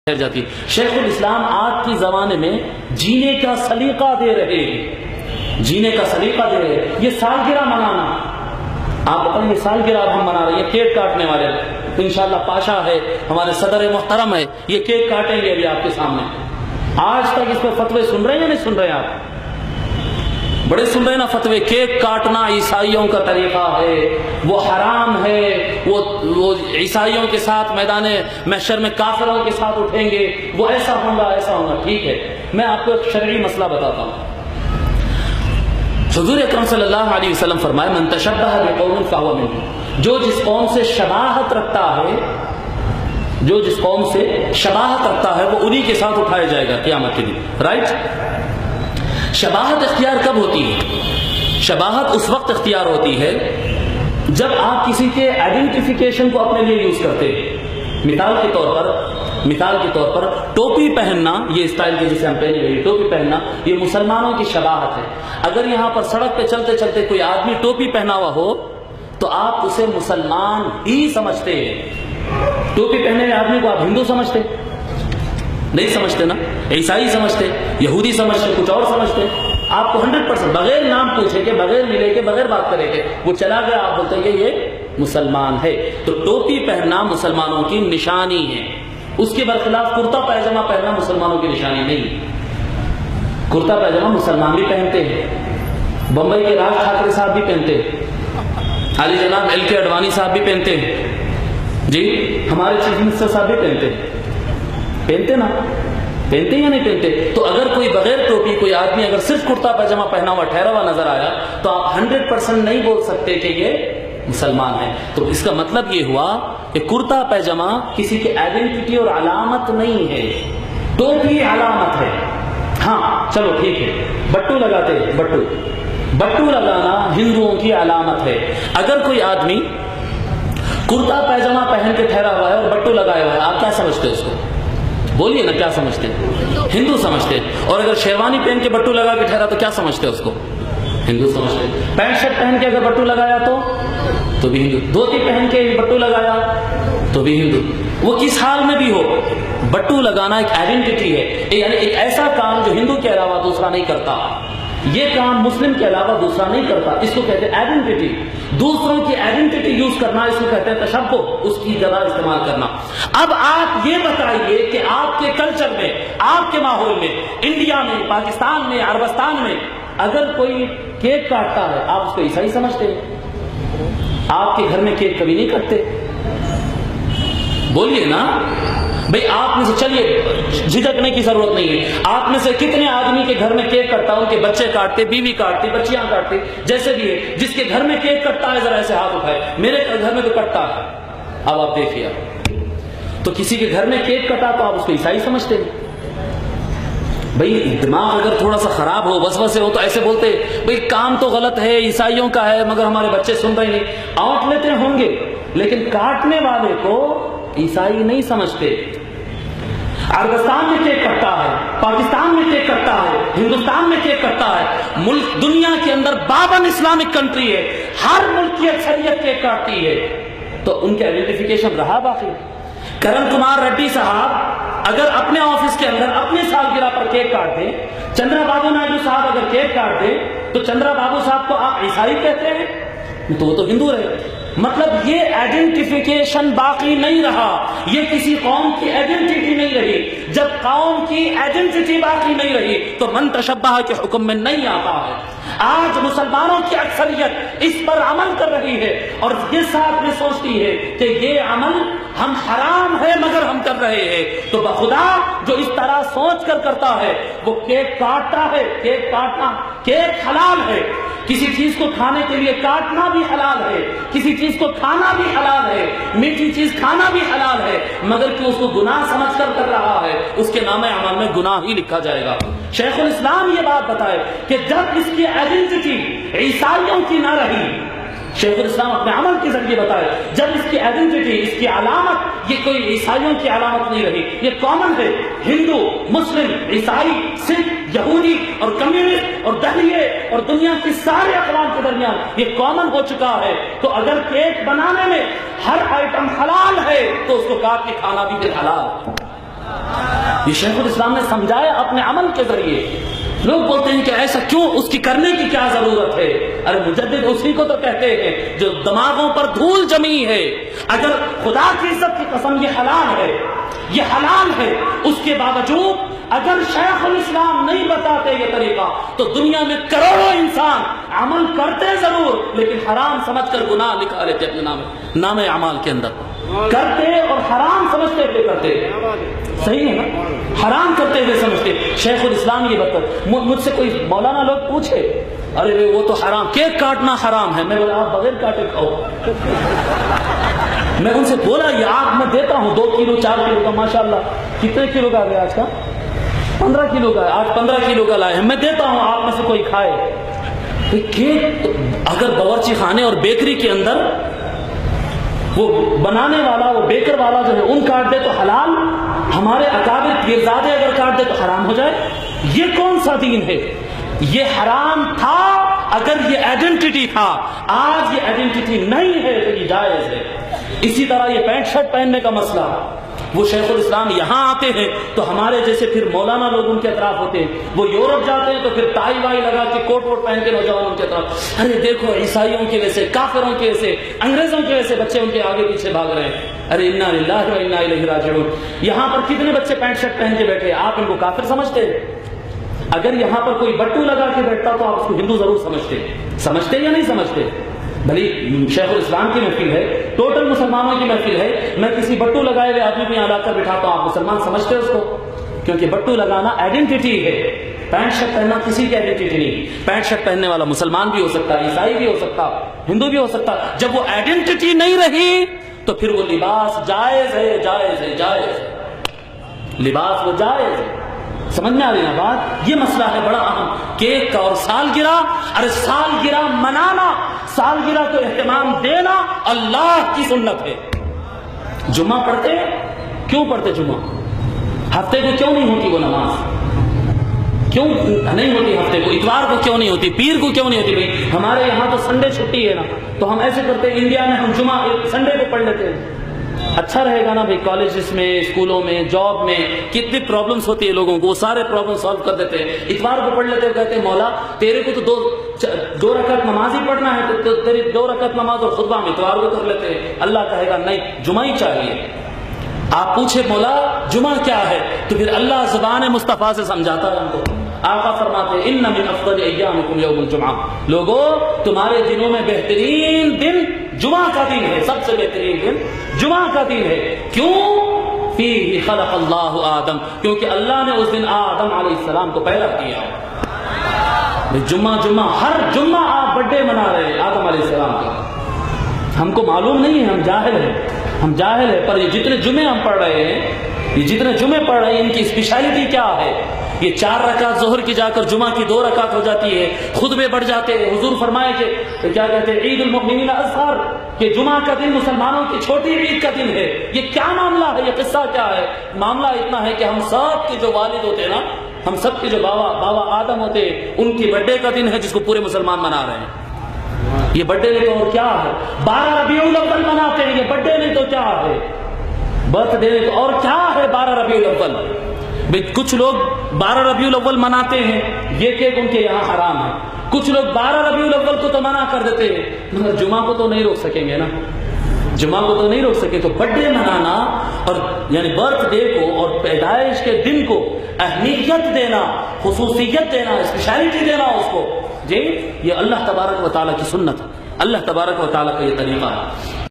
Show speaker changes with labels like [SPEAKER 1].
[SPEAKER 1] جاتی. شیخ الاسلام آج کے زمانے میں جینے کا سلیقہ دے رہے ہیں، جینے کا سلیقہ دے رہے ہیں. یہ سالگرہ منانا، آپ بتائیں یہ سالگرہ اب ہم منا رہے ہیں، کیک کاٹنے والے انشاءاللہ پاشا ہے، ہمارے صدر محترم ہے، یہ کیک کاٹیں گے ابھی آپ کے سامنے. آج تک اس پہ فتوے سن رہے ہیں یا نہیں سن رہے ہیں؟ آپ بڑے سن رہے ہیں نا فتوے. کیک کاٹنا عیسائیوں کا طریقہ ہے، وہ حرام ہے، وہ عیسائیوں کے ساتھ میدان محشر میں کافروں کے ساتھ اٹھیں گے، وہ ایسا ہوگا ایسا ہوگا. ٹھیک ہے، میں آپ کو ایک شرعی مسئلہ بتاتا ہوں. حضور اکرم صلی اللہ علیہ وسلم فرمائے من تشبہ بقوم فہو منہم، جو جس قوم سے شباہت رکھتا ہے، جو جس قوم سے شباہت رکھتا ہے وہ انہی کے ساتھ اٹھایا جائے گا قیامت کے دن. رائٹ؟ شباہت اختیار کب ہوتی ہے؟ شباہت اس وقت اختیار ہوتی ہے جب آپ کسی کے آئیڈینٹیفیکیشن کو اپنے لیے یوز کرتے ہیں. مثال کے طور پر ٹوپی پہننا، یہ اسٹائل کے جسے ہم پہنے ہوئے ٹوپی پہننا، یہ مسلمانوں کی شباہت ہے. اگر یہاں پر سڑک پہ چلتے چلتے کوئی آدمی ٹوپی پہنا ہوا ہو تو آپ اسے مسلمان ہی سمجھتے ہیں. ٹوپی پہنے ہوئے آدمی کو آپ ہندو سمجھتے نہیں سمجھتے نا، عیسائی سمجھتے، یہودی سمجھتے، کچھ اور سمجھتے. آپ کو 100% بغیر نام پوچھے کے، بغیر ملے کے، بغیر بات کرے کے وہ چلا گیا، آپ بولتے ہیں کہ یہ مسلمان ہے. تو ٹوپی پہننا مسلمانوں کی نشانی ہے. اس کے برخلاف کرتا پائجامہ پہننا مسلمانوں کی نشانی نہیں. کرتا پائجامہ مسلمان بھی پہنتے ہیں، بمبئی کے راج ٹھاکرے صاحب بھی پہنتے ہیں، علی جناب LK اڈوانی صاحب بھی پہنتے ہیں، جی ہمارے چیف منسٹر صاحب بھی پہنتے ہیں. پہنتے نا، پہنتے یا نہیں پہنتے؟ تو اگر کوئی بغیر ٹوپی کوئی آدمی اگر صرف کرتا پائجامہ پہنا ہوا ٹھہرا ہوا نظر آیا تو آپ 100% نہیں بول سکتے کہ یہ مسلمان ہے. تو اس کا مطلب یہ ہوا کہ کرتا پائجامہ کسی کی آئیڈینٹی اور علامت نہیں ہے، ٹوپی علامت ہے. ہاں چلو ٹھیک ہے، بٹو لگاتے ہیں، بٹو لگانا ہندوؤں کی علامت ہے. اگر کوئی آدمی کرتا پائجامہ پہن کے ٹھہرا ہوا ہے اور بٹو لگایا ہوا ہے، آپ کیا سمجھتے ہیں اس کو؟ بولیے نا، کیا سمجھتے ہیں؟ ہندو سمجھتے. اور اگر شیروانی پہن کے بٹو لگا کے ٹھہرا تو کیا سمجھتے ہیں اس کو؟ ہندو سمجھتے. پینٹ شرٹ پہن کے اگر بٹو لگایا تو بھی ہندو. دھوتی پہن کے بٹو لگایا تو بھی ہندو. وہ کس حال میں بھی ہو، بٹو لگانا ایک آئیڈینٹی ہے، یعنی ایک ایسا کام جو ہندو کے علاوہ دوسرا نہیں کرتا. یہ کام مسلم کے علاوہ دوسرا نہیں کرتا. اس کو کہتے ہیں آئیڈینٹی. دوسروں کی آئیڈینٹی یوز کرنا اس کو کہتے ہیں تشبہ، اس کی جگہ استعمال کرنا. اب آپ یہ بتائیے کہ آپ کے کلچر میں، آپ کے ماحول میں، انڈیا میں، پاکستان میں، عربستان میں اگر کوئی کیک کاٹتا ہے آپ اس کو عیسائی سمجھتے ہیں؟ آپ کے گھر میں کیک کبھی نہیں کٹتے؟ بولیے نا بھئی. آپ میں سے، چلیے جھجکنے کی ضرورت نہیں ہے، آپ میں سے کتنے آدمی کے گھر میں کیک کٹتا ہے؟ ان کے بچے کاٹتے، بیوی کاٹتی، بچیاں کاٹتی، جیسے بھی ہے. جس کے گھر میں کیک کٹتا ہے ذرا ایسے ہاتھ اٹھائے. میرے گھر میں تو کٹتا ہے. اب آپ دیکھیے، تو کسی کے گھر میں کیک کٹا تو آپ اس کو عیسائی سمجھتے ہیں. بھئی دماغ اگر تھوڑا سا خراب ہو، وسوسے ہو تو ایسے بولتے بھئی کام تو غلط ہے، عیسائیوں کا ہے، مگر ہمارے بچے سن رہے نہیں. آؤٹ لیتے ہوں گے لیکن کاٹنے والے کو عیسائی نہیں سمجھتے. عربستان میں کیک کٹتا ہے، پاکستان میں کیک کٹتا ہے، ہندوستان میں کیک کٹتا ہے. ملک دنیا کے اندر 52 اسلامک کنٹری ہے، ہر ملک کی اکثریت کیک کاٹتی ہے. تو ان کے آئیڈینٹیفیکیشن رہا باقی. کرن کمار ریڈی صاحب اگر اپنے آفس کے اندر اپنے سالگرہ پر کیک کاٹ دیں، چندرا بابو نائیڈو صاحب اگر کیک کاٹ دیں تو چندرا بابو صاحب کو آپ عیسائی کہتے ہیں؟ تو وہ تو ہندو رہے. مطلب یہ آئیڈینٹیفیکیشن باقی نہیں رہا، یہ کسی قوم کی آئیڈینٹی نہیں رہی. جب قوم کی آئیڈینٹی باقی نہیں رہی تو من تشبہ کے حکم میں نہیں آتا ہے. آج مسلمانوں کی اکثریت اس پر عمل کر رہی ہے اور یہ ساتھ میں سوچتی ہے کہ یہ عمل ہم حرام ہے مگر ہم کر رہے ہیں. تو بخدا جو اس طرح سوچ کر کرتا ہے وہ کیک کاٹتا ہے. کیک کاٹنا، کیک حلال ہے. کسی چیز کو کھانے کے لیے کاٹنا بھی حلال ہے، کسی چیز کو کھانا بھی حلال ہے، میٹھی چیز کھانا بھی حلال ہے، مگر کہ اس کو گناہ سمجھ کر کر رہا ہے اس کے نام اعمال میں گناہ ہی لکھا جائے گا. شیخ الاسلام یہ بات بتائے کہ جب اس کی آئیڈینٹی عیسائیوں کی نہ رہی، شیخ الاسلام اپنے عمل کے ذریعے بتائے جب اس کی آئیڈینٹی، اس کی علامت یہ کوئی عیسائیوں کی علامت نہیں رہی، یہ کامن ہے. ہندو، مسلم، عیسائی، سکھ، یہودی اور کمیونسٹ اور دہلیے اور دنیا کی سارے اقوام کے درمیان یہ کامن ہو چکا ہے. تو اگر کیک بنانے میں ہر آئٹم حلال ہے تو اس کو کاٹ کے کھانا بھی حلال. یہ شیخ الاسلام نے سمجھایا اپنے عمل کے ذریعے. لوگ بولتے ہیں کہ ایسا کیوں, اس کی کرنے کی کیا ضرورت ہے؟ ارے مجدد اسی کو تو کہتے ہیں جو دماغوں پر دھول جمی ہے. اگر خدا کی عزت کی قسم یہ حلال ہے, یہ حلال ہے, اس کے باوجود اگر شیخ الاسلام نہیں بتاتے یہ طریقہ تو دنیا میں کروڑوں انسان عمل کرتے ضرور لیکن حرام سمجھ کر گناہ لکھا لیتے اپنے نام اعمال کے اندر. کرتے اور حرام سمجھتے ہوئے کرتے. صحیح ہے نا, حرام کرتے ہوئے سمجھتے. شیخ الاسلام یہ بتا, مجھ سے کوئی مولانا لوگ پوچھے ارے وہ تو حرام, کیک کاٹنا حرام ہے. میں بولا آپ بغیر کاٹے کھاؤ. میں ان سے بولا یہ آگ میں دیتا ہوں 2 کلو 4 کلو کا, ماشاءاللہ کتنے کلو کا گیا آج کا؟ 15 کلو کا. آج 15 کلو کا لائے ہیں, میں دیتا ہوں, آپ میں سے کوئی کھائے. کیک اگر باورچی خانے اور بیکری کے اندر وہ بنانے والا, وہ بیکر والا جو ہے ان کاٹ دے تو حلال, ہمارے اکابر پیرزادے اگر کاٹ دے تو حرام ہو جائے. یہ کون سا دین ہے؟ یہ حرام تھا اگر یہ آئیڈینٹی تھا, آج یہ آئیڈینٹی نہیں ہے تو یہ جائز ہے. اسی طرح یہ پینٹ شرٹ پہننے کا مسئلہ, وہ شیخ الاسلام یہاں آتے ہیں تو ہمارے جیسے پھر مولانا لوگ ان کے اطراف ہوتے ہیں, وہ یورپ جاتے ہیں تو پھر ٹائی وائی لگا کے کوٹ ووٹ پہن کے نوجوان ان کے اطراف, ارے دیکھو عیسائیوں کی وجہ سے, کافروں کی وجہ سے, انگریزوں کی وجہ سے بچے ان کے آگے پیچھے بھاگ رہے ہیں. ارے انا للہ و انا الیہ راجعون. یہاں پر کتنے بچے پینٹ شرٹ پہن کے بیٹھے, آپ ان کو کافر سمجھتے ہیں؟ اگر یہاں پر کوئی بٹو لگا کے بیٹھتا تو آپ اس کو ہندو ضرور سمجھتے یا نہیں سمجھتے؟ بھلی شیخ الاسلام کی محفل ہے, ٹوٹل مسلمانوں کی محفل ہے, میں کسی بٹو لگائے ہوئے آدمی کو یہاں لا کر بٹھاتا ہوں, آپ مسلمان سمجھتے اس کو؟ کیونکہ بٹو لگانا آئیڈینٹی ہے, پینٹ شرٹ پہننا کسی کی آئیڈینٹی نہیں. پینٹ شرٹ پہننے والا مسلمان بھی ہو سکتا, عیسائی بھی ہو سکتا, ہندو بھی ہو سکتا. جب وہ آئیڈینٹی نہیں رہی تو پھر وہ لباس جائز ہے, جائز ہے, جائز ہے, لباس وہ جائز ہے. سمجھ میں آ رہی نا بات؟ یہ مسئلہ ہے بڑا اہم. کیک کا اور سالگرہ, ارے سالگرہ منانا, سالگرہ کو اہتمام دینا اللہ کی سنت ہے. جمعہ پڑھتے, کیوں پڑھتے جمعہ؟ ہفتے کو کیوں نہیں ہوتی وہ نماز؟ کیوں نہیں ہوتی ہفتے کو؟ اتوار کو کیوں نہیں ہوتی؟ پیر کو کیوں نہیں ہوتی؟ بھائی ہمارے یہاں تو سنڈے چھٹی ہے نا, تو ہم ایسے کرتے ہیں, انڈیا میں ہم جمعہ سنڈے کو پڑھ لیتے ہیں. اچھا رہے گا نا بھائی, کالجز میں, اسکولوں میں, جاب میں کتنی پرابلمس ہوتی ہے لوگوں کو, وہ سارے پرابلم سالو کر دیتے ہیں. اتوار کو پڑھ لیتے ہیں, کہتے ہیں مولا تیرے کو تو دو رکعت نماز ہی پڑھنا ہے, تو تیری 2 رکعت نماز اور خطبہ ہم اتوار کو کر لیتے ہیں. اللہ کہے گا نہیں, جمعہ ہی چاہیے. آپ پوچھے مولا جمعہ کیا ہے, تو پھر اللہ زبان مصطفیٰ سے سمجھاتا ہے ہم کو. آقا فرماتے ہیں ان من افضل ایامکم یوم الجمعہ, لوگوں تمہارے دنوں میں بہترین دن جمعہ کا دن ہے, سب سے بہترین دن جمعہ کا دن ہے. کیوں؟ فیہ خلق اللہ آدم, کیونکہ اللہ نے اس دن آدم علیہ السلام کو پیدا کیا. جمعہ ہر جمعہ آپ برتھ ڈے منا رہے ہیں آدم علیہ السلام کا. ہم کو معلوم نہیں ہے, ہم جاہل ہیں, پر یہ جتنے جمعے ہم پڑھ رہے ہیں, یہ جتنے جمعے پڑھ رہے ہیں, ان کی اسپیشلٹی کیا ہے؟ یہ 4 رکعت ظہر کی جا کر جمعہ کی 2 رکعت ہو جاتی ہے, خطبے بڑھ جاتے ہیں. حضور فرمائے کہ کیا کہتے ہیں, عید المؤمنین الاصغر, کہ جمعہ کا دن مسلمانوں کی چھوٹی عید کا دن ہے. یہ کیا معاملہ ہے, یہ قصہ کیا ہے؟ معاملہ اتنا ہے کہ ہم سب کے جو والد ہوتے ہیں نا, ہم سب کے جو بابا آدم ہوتے ہیں, ان کی برتھ ڈے کا دن ہے جس کو پورے مسلمان منا رہے ہیں. یہ برتھ ڈے نہیں تو اور کیا ہے؟ 12 ربیع الاول مناتے ہیں, یہ برتھ ڈے نہیں تو کیا ہے؟ برتھ ڈے تو اور کیا ہے 12 ربیع الاول؟ کچھ لوگ 12 ربیع الاول مناتے ہیں, یہ کیک ان کے یہاں حرام ہے. کچھ لوگ 12 ربیع الاول کو تو منع کر دیتے ہیں, مگر جمعہ کو تو نہیں روک سکیں گے نا, جمعہ کو تو نہیں روک سکے. تو برتھ ڈے منانا اور یعنی برتھ ڈے کو اور پیدائش کے دن کو اہمیت دینا, خصوصیت دینا, اسپیشلٹی دینا اس کو, جی یہ اللہ تبارک و تعالیٰ کی سنت ہے, اللہ تبارک و تعالیٰ کا یہ طریقہ ہے.